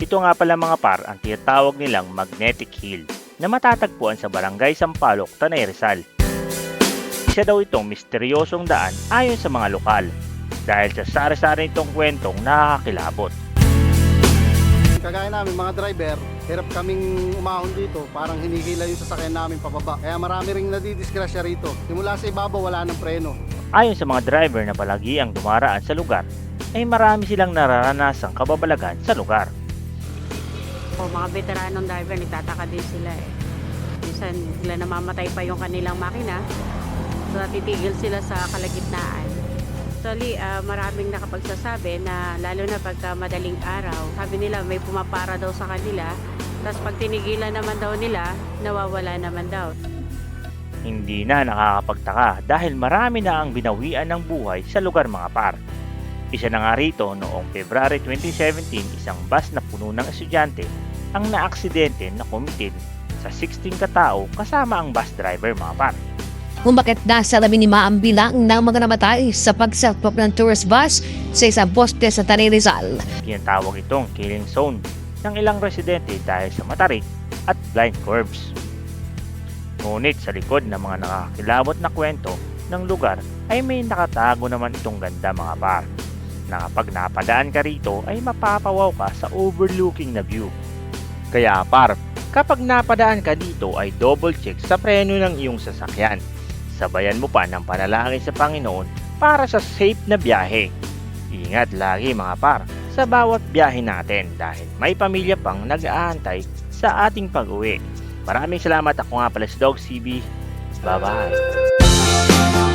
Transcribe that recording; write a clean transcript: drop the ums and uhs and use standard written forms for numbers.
Ito nga pala mga par ang tinatawag nilang magnetic hill na matatagpuan sa barangay Sampaloc, Tanay, Rizal. Isa daw itong misteryosong daan ayon sa mga lokal dahil sa sari-sari nitong kwentong nakakakilabot. Kagaya namin mga driver, hirap kaming umahon dito, parang hinihila yung sasakyan namin pababa. Kaya marami ring nadidisgrasya rito. Simula sa ibabaw wala ng preno. Ayon sa mga driver na palagi ang dumaraan sa lugar, ay marami silang nararanasang kababalagan sa lugar. Mga veteranong driver, nagtataka din sila eh. Minsan, sila namamatay pa yung kanilang makina. So, titigil sila sa kalagitnaan. Actually, maraming nakapagsasabi na lalo na pagka madaling araw, sabi nila may pumapara daw sa kanila. Tapos pag tinigilan naman daw nila, nawawala naman daw. Hindi na nakakapagtaka dahil marami na ang binawian ng buhay sa lugar mga par. Isa na nga rito noong February 2017, isang bus na puno ng estudyante ang naaksidente na kumitin sa 16 katao kasama ang bus driver mga par. Kung bakit nasa 15 ang bilang ng mga namatay sa pagsakop ng tourist bus sa isang poste sa Tanay, Rizal. Tinatawag itong killing zone ng ilang residente dahil sa matarik at blind curves. Ngunit sa likod ng mga nakakilabot na kwento ng lugar ay may nakatago naman itong ganda mga par, na kapag napadaan ka rito ay mapapawaw ka sa overlooking na view. Kaya par, kapag napadaan ka dito ay double check sa preno ng iyong sasakyan. Sabayan mo pa ng panalangin sa Panginoon para sa safe na biyahe. Ingat lagi mga par sa bawat biyahe natin dahil may pamilya pang nag-aantay sa ating pag-uwi. Maraming salamat. Ako nga pala si DougsTV. Bye-bye.